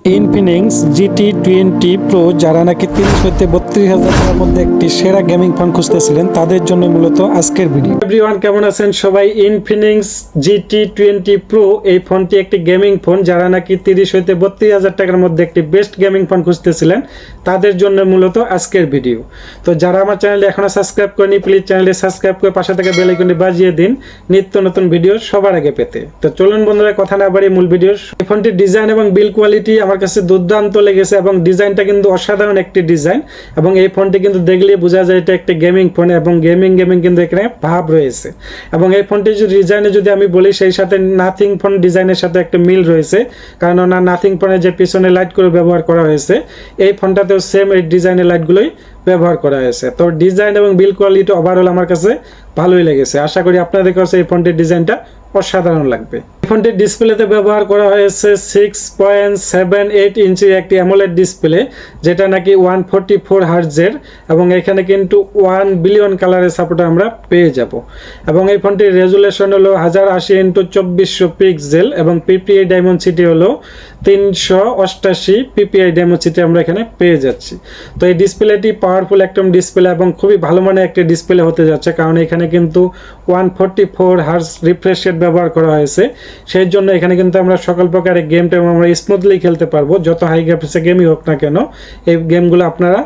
Infinix GT20 Pro যারা নাকি 30 হতে 32,000 টাকার মধ্যে একটি সেরা গেমিং ফোন খুঁজতেছিলেন তাদের জন্য মূলত আজকের ভিডিও। এভরিওয়ান, কেমন আছেন সবাই? ইনফিনিক্স GT20 Pro এই ফোনটি একটি গেমিং ফোন। যারা নাকি 30 হতে 32,000 টাকার মধ্যে একটি বেস্ট গেমিং ফোন খুঁজতেছিলেন তাদের জন্য মূলত আজকের ভিডিও। তো যারা আমার চ্যানেলে এখনো সাবস্ক্রাইব করেনি প্লিজ চ্যানেলে সাবস্ক্রাইব করে পাশে থাকা বেল আইকনটি বাজিয়ে দিন নিত্য নতুন ভিডিও সবার আগে পেতে। তো চলুন বন্ধুরা, কথা না বাড়িয়ে মূল ভিডিও। এই ফোনটির ডিজাইন এবং বিল্ড কোয়ালিটি আমার কাছে দুর্দান্ত লেগেছে এবং ডিজাইনটা কিন্তু অসাধারণ একটি ডিজাইন এবং এই ফোনটি কিন্তু দেখলে বোঝা যায় এটা একটি গেমিং ফোন এবং গেমিং কিন্তু এখানে ভাব রয়েছে। এবং এই ফোনটি যদি ডিজাইনে যদি আমি বলি সেই সাথে নাথিং ফোন ডিজাইনের সাথে একটা মিল রয়েছে, কারণ নাথিং ফোনের যে পিছনে লাইটগুলো ব্যবহার করা হয়েছে এই ফোনটাতেও সেম এই ডিজাইনের লাইটগুলোই ব্যবহার করা হয়েছে। তো ডিজাইন এবং বিল্ড কোয়ালিটি ওভারঅল আমার কাছে ভালোই লেগেছে। আশা করি আপনাদের কাছে এই ফোনটির ডিজাইনটা অসাধারণ লাগবে। ফোনটির ডিসপ্লেতে ব্যবহার করা হয়েছে 6.78 ইঞ্চির একটি অ্যামোলেড ডিসপ্লে, যেটা নাকি 144 হার্টজের এবং এখানে কিন্তু 1 বিলিয়ন কালারের সাপোর্ট আমরা পেয়ে যাব। এবং এই ফোনটির রেজুলেশন হলো 1080x2400 পিক্সেল এবং পিপিআই ডায়মন্ডসিটি হলো 388 পিপিআই ডায়মন্ডসিটি আমরা এখানে পেয়ে যাচ্ছি। তো এই ডিসপ্লেটি পাওয়ারফুল একদম ডিসপ্লে এবং খুবই ভালো মানের একটি ডিসপ্লে হতে যাচ্ছে, কারণ এখানে কিন্তু 144 হার্টজ রিফ্রেশ রেট ব্যবহার করা হয়েছে। সেই জন্য এখানে কিন্তু আমরা সকল প্রকারের গেমটা আমরা স্মুথলি খেলতে পারবো। যত হাই গ্রাফিক্সের গেমই হোক না কেন এই গেমগুলো আপনারা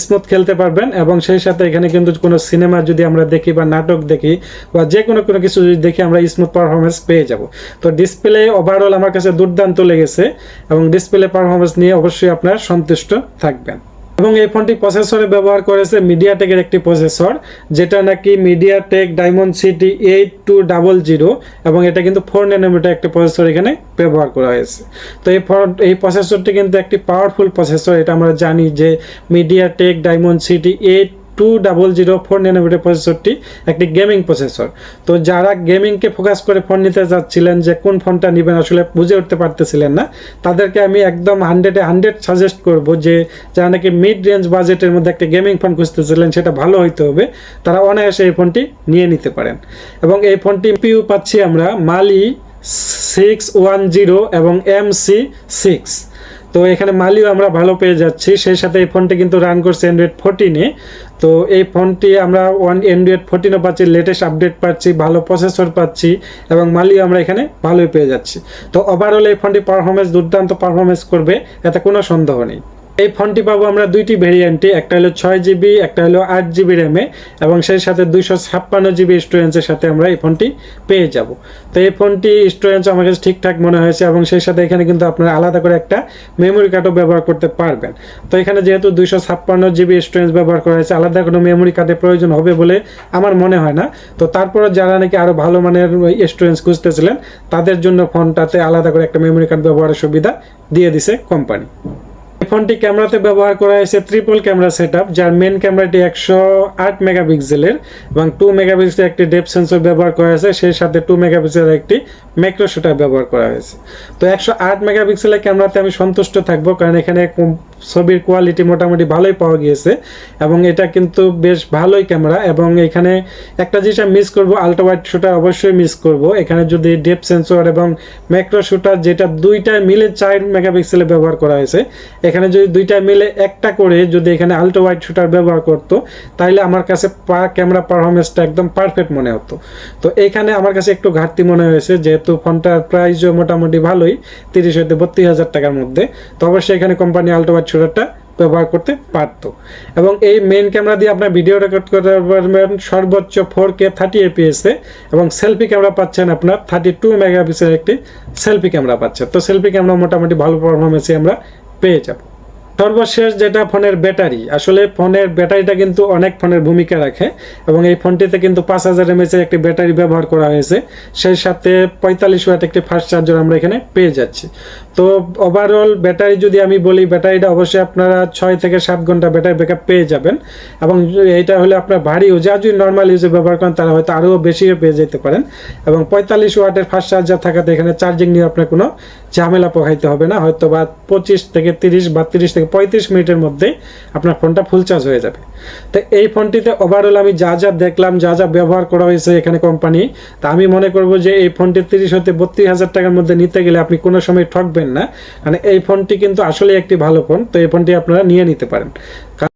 স্মুথ খেলতে পারবেন। এবং সেই সাথে এখানে কিন্তু কোনো সিনেমা যদি আমরা দেখি বা নাটক দেখি বা যে কোনো কিছু যদি দেখি আমরা স্মুথ পারফরমেন্স পেয়ে যাব। তো ডিসপ্লে ওভারঅল আমার কাছে দুর্দান্ত লেগেছে এবং ডিসপ্লে পারফরমেন্স নিয়ে অবশ্যই আপনারা সন্তুষ্ট থাকবেন। এবং এই ফোনটি প্রসেসরে ব্যবহার করেছে মিডিয়াটেকের একটি প্রসেসর, যেটা নাকি মিডিয়াটেক ডায়মন্ডসিটি 8200 এবং এটা কিন্তু 4 ন্যানোমিটার একটি প্রসেসর এখানে ব্যবহার করা হয়েছে। তো এই প্রসেসরটি কিন্তু একটি পাওয়ারফুল প্রসেসর। এটা আমরা জানি যে মিডিয়াটেক ডায়মন্ডসিটি 8200 4 ন্যানোমিটার প্রসেসরটি একটি গেমিং প্রসেসর। তো যারা গেমিংকে ফোকাস করে ফোন নিতে যাচ্ছিলেন যে কোন ফোনটা নেবেন আসলে বুঝে উঠতে পারতেছিলেন না, তাদেরকে আমি একদম 100 সাজেস্ট করব যে যারা নাকি মিড রেঞ্জ বাজেটের মধ্যে একটা গেমিং ফোন খুঁজতেছিলেন সেটা ভালো হইতে হবে, তারা অনায়াসে এই ফোনটি নিয়ে নিতে পারেন। এবং এই ফোনটি পিউ পাচ্ছি আমরা মালি 610 এবং MC6। তো এখানে মালিও আমরা ভালো পেয়ে যাচ্ছি। সেই সাথে এই ফোনটি কিন্তু রান করছে অ্যান্ড্রয়েড 14-এ। তো এই ফোনটি আমরা অ্যান্ড্রয়েড 14ও পাচ্ছি, লেটেস্ট আপডেট পাচ্ছি, ভালো প্রসেসর পাচ্ছি এবং মালিও আমরা এখানে ভালোই পেয়ে যাচ্ছি। তো ওভারঅল এই ফোনটি পারফরমেন্স দুর্দান্ত পারফরমেন্স করবে, এতে কোনো সন্দেহ নেই। এই ফোনটি পাবো আমরা দুইটি ভেরিয়েন্টে, একটা হলো 6GB, একটা হলো 8GB র্যামে এবং সেই সাথে 256GB স্টোরেজের সাথে আমরা এই ফোনটি পেয়ে যাব। তো এই ফোনটি স্টোরেজ আমার কাছে ঠিকঠাক মনে হয়েছে এবং সেই সাথে এখানে কিন্তু আপনারা আলাদা করে একটা মেমোরি কার্ডও ব্যবহার করতে পারবেন। তো এখানে যেহেতু 256GB স্টোরেজ ব্যবহার করা হয়েছে, আলাদা কোনো মেমোরি কার্ডের প্রয়োজন হবে বলে আমার মনে হয় না। তো তারপরে যারা নাকি আরও ভালো মানের স্টোরেজ খুঁজতেছিলেন তাদের জন্য ফোনটাতে আলাদা করে একটা মেমোরি কার্ড ব্যবহারের সুবিধা দিয়ে দিছে কোম্পানি। ফোনটি ক্যামেরাতে ব্যবহার করা হয়েছে ট্রিপল ক্যামেরা সেটআপ, যার মেন ক্যামেরাটি 108 মেগাপিক্সেলের এবং 2 মেগাপিক্সেলের একটি ডেপথ সেন্সর ব্যবহার করা হয়েছে, সেই সাথে 2 মেগাপিক্সেলের একটি ম্যাক্রো শুটার ব্যবহার করা হয়েছে। তো 108 মেগাপিক্সেলের ক্যামেরাতে আমি সন্তুষ্ট থাকবো, কারণ এখানে ছবির কোয়ালিটি মোটামুটি ভালোই পাওয়া গিয়েছে এবং এটা কিন্তু বেশ ভালোই ক্যামেরা। এবং এখানে একটা জিনিস আমি মিস করবো, আলট্রা ওয়াইড শুটার অবশ্যই মিস করব। এখানে যদি ডেপথ সেন্সর এবং ম্যাক্রো শুটার যেটা দুইটা মিলে 4 মেগাপিক্সেলে ব্যবহার করা হয়েছে, এখানে যদি দুইটা মিলে একটা করে যদি এখানে আলট্রা ওয়াইড শুটার ব্যবহার করতো তাহলে আমার কাছে ক্যামেরা পারফরমেন্সটা একদম পারফেক্ট মনে হতো। তো এখানে আমার কাছে একটু ঘাটতি মনে হয়েছে, যেহেতু ফোনটার প্রাইসও মোটামুটি ভালোই 30 হতে 32,000 টাকার মধ্যে। তো অবশ্যই এখানে কোম্পানি আলট্রা ওয়াইড শুটারটা ব্যবহার করতে পারতো। এবং এই মেইন ক্যামেরা দিয়ে আপনার ভিডিও রেকর্ড করতে পারবেন সর্বোচ্চ 4K 30 fps-এ এবং সেলফি ক্যামেরা পাচ্ছেন আপনার 32 মেগাপিক্সেলের একটি সেলফি ক্যামেরা পাচ্ছেন। তো সেলফি ক্যামেরা মোটামুটি ভালো পারফরমেন্সে আমরা পেয়ে যাব। সর্বশেষ যেটা ফোনের ব্যাটারি, আসলে ফোনের ব্যাটারিটা কিন্তু অনেক ফোনের ভূমিকা রাখে এবং এই ফোনটিতে কিন্তু 5000 mAh একটি ব্যাটারি ব্যবহার করা হয়েছে, সেই সাথে 45 ওয়াট একটি ফাস্ট চার্জার আমরা এখানে পেয়ে যাচ্ছি। তো ওভারঅল ব্যাটারি যদি আমি বলি, ব্যাটারিটা অবশ্যই আপনারা 6 থেকে 7 ঘন্টা ব্যাটারি ব্যাকআপ পেয়ে যাবেন। এবং এটা হলে আপনার ভারী ইউজ, যদি নর্মাল ইউজে ব্যবহার করেন তারা হয়তো আরও বেশিও পেয়ে যেতে পারেন। এবং 45 ওয়াটের ফাস্ট চার্জার থাকাতে এখানে চার্জিং নিয়ে আপনার কোনো ঝামেলা পোহাইতে হবে না, হয়তো বা 25 থেকে 30 বা 30 থেকে 35 মিনিটের মধ্যে আপনার ফোনটা ফুল চার্জ হয়ে যাবে। তো এই ফোনটিতে ওভারঅল আমি যা যা দেখলাম, যা যা ব্যবহার করা হয়েছে এখানে কোম্পানি, তা আমি মনে করব যে এই ফোনটি 30 হতে 32,000 টাকার মধ্যে নিতে গেলে আপনি কোনো সময় ঠকবেন আসবেন না, মানে এই ফোনটি কিন্তু আসলে একটি ভালো ফোন, তো এই ফোনটি আপনারা নিয়ে নিতে পারেন।